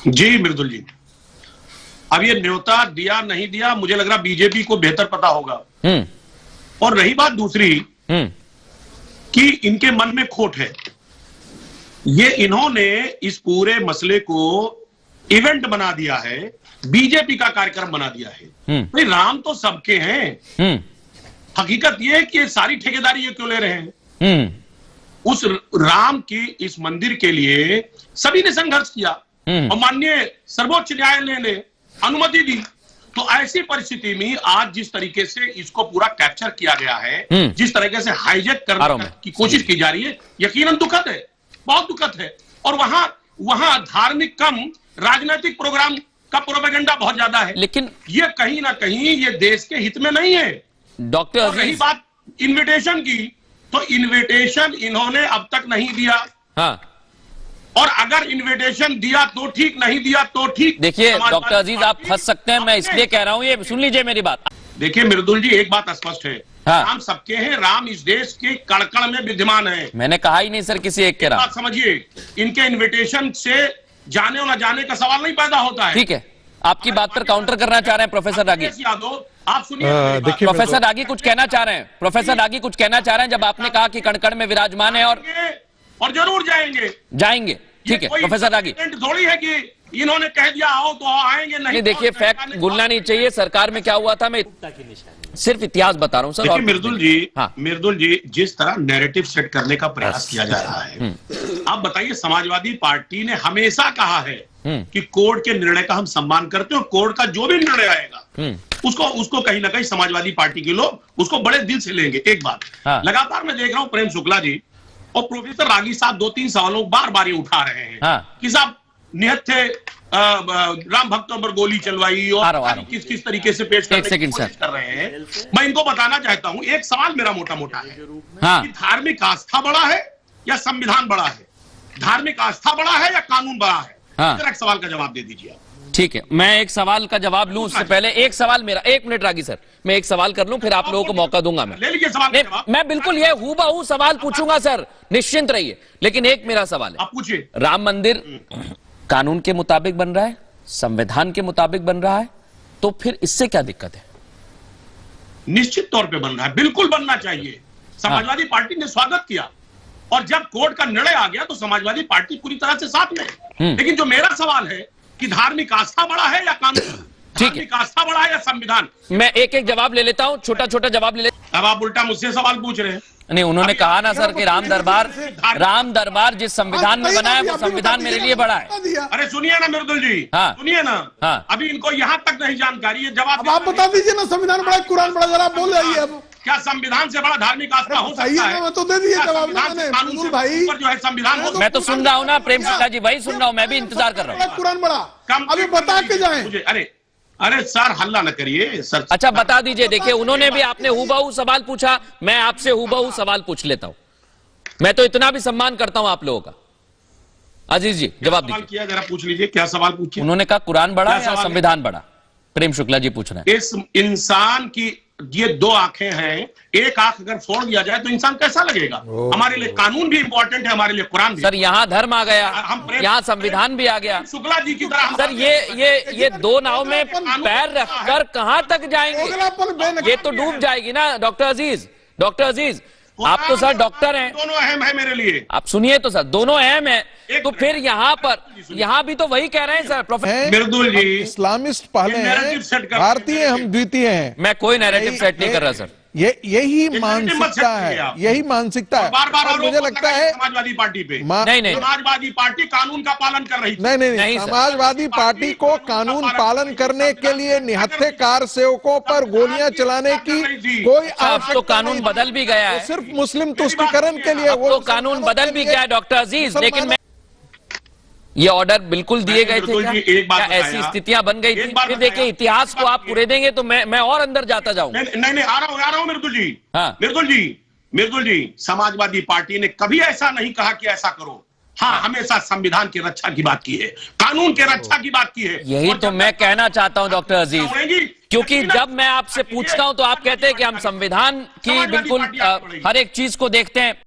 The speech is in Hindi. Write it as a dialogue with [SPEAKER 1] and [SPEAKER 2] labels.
[SPEAKER 1] जी मृदुल जी, अब ये न्योता दिया नहीं दिया मुझे लग रहा बीजेपी को बेहतर पता होगा। और रही बात दूसरी कि इनके मन में खोट है, ये इन्होंने इस पूरे मसले को इवेंट बना दिया है, बीजेपी का कार्यक्रम बना दिया है। भाई राम तो सबके हैं, हकीकत ये है कि ये सारी ठेकेदारी ये क्यों ले रहे हैं? उस राम की इस मंदिर के लिए सभी ने संघर्ष किया और माननीय सर्वोच्च न्यायालय ने अनुमति दी। तो ऐसी परिस्थिति में आज जिस तरीके से इसको पूरा कैप्चर किया गया है, जिस तरीके से हाईजैक करने की कोशिश की जा रही है, यकीनन दुखद है, बहुत दुखद है। और वहां धार्मिक कम राजनीतिक प्रोग्राम का प्रोपेगेंडा बहुत ज्यादा है, लेकिन ये कहीं ना कहीं ये देश के हित में नहीं है।
[SPEAKER 2] डॉक्टर अजीज,
[SPEAKER 1] रही बात इन्विटेशन की, तो इन्विटेशन इन्होंने अब तक नहीं दिया।
[SPEAKER 2] हाँ,
[SPEAKER 1] और अगर इन्विटेशन दिया तो ठीक, नहीं दिया तो ठीक।
[SPEAKER 2] देखिए डॉक्टर अजीज, आप फंस सकते हैं, मैं इसलिए कह रहा हूं, ये सुन लीजिए मेरी बात।
[SPEAKER 1] देखिए मृदुल जी, एक बात स्पष्ट है,
[SPEAKER 2] हाँ।
[SPEAKER 1] राम सबके हैं, राम इस देश के कण-कण में विद्यमान है।
[SPEAKER 2] मैंने कहा ही नहीं सर किसी एक के राम।
[SPEAKER 1] बात समझिए, इनके इन्विटेशन से जाने और न जाने का सवाल नहीं पैदा होता है।
[SPEAKER 2] ठीक है, आपकी बात पर काउंटर करना चाह रहे हैं प्रोफेसर रागी
[SPEAKER 1] यादव, आप सुनिए।
[SPEAKER 2] प्रोफेसर रागी कुछ कहना चाह रहे हैं, प्रोफेसर रागी कुछ कहना चाह रहे हैं, जब आपने कहा कि कण-कण में विराजमान है
[SPEAKER 1] और जरूर जाएंगे।
[SPEAKER 2] ठीक है प्रोफेसर रागी,
[SPEAKER 1] थोड़ी है कि इन्होंने कह दिया आओ तो आएंगे, नहीं।
[SPEAKER 2] देखिए फैक्ट भूलना नहीं चाहिए, सरकार में क्या हुआ था, मैं सिर्फ इतिहास बता रहा हूं सर। और
[SPEAKER 1] मृदुल जी, जिस तरह नैरेटिव सेट करने का प्रयास किया जा रहा है, आप बताइए, समाजवादी पार्टी ने हमेशा कहा है कि कोर्ट के निर्णय का हम सम्मान करते हैं, और कोर्ट का जो भी निर्णय आएगा उसको कहीं ना कहीं समाजवादी पार्टी के लोग उसको बड़े दिल से लेंगे। एक बात लगातार मैं देख रहा हूं, प्रेम शुक्ला जी और प्रोफेसर रागी साहब 2-3 सवालों बार बार ये उठा रहे हैं कि साहब निहत्थे थे, राम भक्तों पर गोली चलवाई और किस तरीके से पेश करने की कोशिश कर रहे हैं। मैं इनको बताना चाहता हूं, एक सवाल मेरा मोटा है कि धार्मिक आस्था बड़ा है या संविधान बड़ा है? धार्मिक आस्था बड़ा है या कानून बड़ा है? एक सवाल का जवाब दे दीजिए।
[SPEAKER 2] ठीक है, मैं एक सवाल का जवाब लूं उससे पहले एक सवाल मेरा, 1 मिनट रागी सर, मैं एक सवाल कर लूं, फिर आप लोगों को मौका दूंगा। मैं
[SPEAKER 1] ले लीजिए सवाल।
[SPEAKER 2] मैं बिल्कुल ये हूबहू सवाल पूछूंगा सर, निश्चिंत रहिए, लेकिन एक मेरा सवाल है,
[SPEAKER 1] आप पूछिए।
[SPEAKER 2] राम मंदिर कानून के मुताबिक बन रहा है, संविधान के मुताबिक बन रहा है, तो फिर इससे क्या दिक्कत है?
[SPEAKER 1] निश्चित तौर पे बन रहा है, बिल्कुल बनना चाहिए। समाजवादी पार्टी ने स्वागत किया, और जब कोर्ट का निर्णय आ गया तो समाजवादी पार्टी पूरी तरह से साथ में। लेकिन जो मेरा सवाल है कि धार्मिक आस्था बड़ा है या कानून? धार्मिक आस्था बड़ा है या संविधान?
[SPEAKER 2] मैं एक जवाब ले लेता हूं, छोटा जवाब ले लेता।
[SPEAKER 1] अब आप उल्टा मुझसे सवाल पूछ रहे हैं।
[SPEAKER 2] नहीं, उन्होंने कहा ना सर कि राम दरबार जिस संविधान में बना है वो संविधान मेरे लिए बड़ा है।
[SPEAKER 1] अरे सुनिए ना मृदुल जी, सुनिए ना, अभी इनको यहाँ तक नहीं जानकारी है। जवाब
[SPEAKER 3] आप बता दीजिए ना, संविधान बड़ा कुरान बड़ा, जरा बोल रही है। अब
[SPEAKER 1] क्या संविधान से बड़ा धार्मिक आस्था हो सकता है?
[SPEAKER 3] मैं तो दे दिए जवाब,
[SPEAKER 1] कानून से
[SPEAKER 3] भाई
[SPEAKER 1] ऊपर जो है संविधान।
[SPEAKER 2] मैं तो सुन रहा हूँ ना प्रेम शुक्ला जी, वही सुन रहा हूँ, मैं भी इंतजार कर रहा हूँ।
[SPEAKER 3] कुरान बड़ा अभी बता के जाए।
[SPEAKER 1] अरे सर हल्ला न करिए सर।
[SPEAKER 2] अच्छा बता दीजिए। देखिए उन्होंने भी, आपने हूबहू सवाल पूछा, मैं आपसे हूबहू सवाल पूछ लेता हूं। मैं तो इतना भी सम्मान करता हूं आप लोगों का। अजीज जी जवाब दीजिए।
[SPEAKER 1] जरा पूछ लीजिए, क्या सवाल पूछिए।
[SPEAKER 2] उन्होंने कहा कुरान बड़ा या संविधान बड़ा? प्रेम शुक्ला जी पूछ रहे हैं।
[SPEAKER 1] इस इंसान की ये 2 आंखें हैं, एक आंख अगर फोड़ दिया जाए तो इंसान कैसा लगेगा? हमारे लिए कानून भी इंपॉर्टेंट है, हमारे लिए कुरान भी।
[SPEAKER 2] सर यहाँ धर्म आ गया, यहाँ संविधान भी आ गया।
[SPEAKER 1] शुक्ला जी की तरह
[SPEAKER 2] सर ये 2 नाव में पैर रखकर कहां तक जाएंगे? ये तो डूब जाएगी ना डॉक्टर अजीज। आप तो सर डॉक्टर हैं।
[SPEAKER 1] दोनों अहम है मेरे लिए।
[SPEAKER 2] आप सुनिए तो सर, दोनों अहम है, तो फिर यहाँ भी तो वही कह रहे हैं सर प्रोफेसर
[SPEAKER 1] मृदुल जी।
[SPEAKER 3] इस्लामिस्ट पहले हैं, भारतीय हम द्वितीय हैं।
[SPEAKER 2] मैं कोई नैरेटिव सेट नहीं कर रहा सर।
[SPEAKER 3] यही मानसिकता है, यही मानसिकता है।
[SPEAKER 1] बार
[SPEAKER 3] मुझे लगता है
[SPEAKER 1] समाजवादी पार्टी पे
[SPEAKER 2] नहीं,
[SPEAKER 1] समाजवादी पार्टी कानून का पालन कर रही थी।
[SPEAKER 3] नहीं, समाजवादी पार्टी को कानून पालन करने के लिए निहत्थे कार सेवकों पर गोलियां चलाने की कोई आवश्यकता
[SPEAKER 2] तो कानून बदल भी गया है,
[SPEAKER 3] सिर्फ मुस्लिम तुष्टीकरण के लिए।
[SPEAKER 2] वो कानून बदल भी गया है डॉक्टर अजीज, लेकिन ये ऑर्डर बिल्कुल दिए गए थे क्या? ऐसी स्थितियां बन गई थी? फिर देखिए इतिहास को आप पूरे देंगे तो मैं और अंदर जाता जाऊंगा।
[SPEAKER 1] नहीं आ रहा हूं मृदुल जी। समाजवादी पार्टी ने कभी ऐसा नहीं कहा कि ऐसा करो। हमेशा संविधान की रक्षा की बात की है, कानून की रक्षा की बात की है।
[SPEAKER 2] यही तो मैं कहना चाहता हूं डॉक्टर अजीज, क्योंकि जब मैं आपसे पूछता हूं तो आप कहते हैं कि हम संविधान की बिल्कुल हर एक चीज को देखते हैं।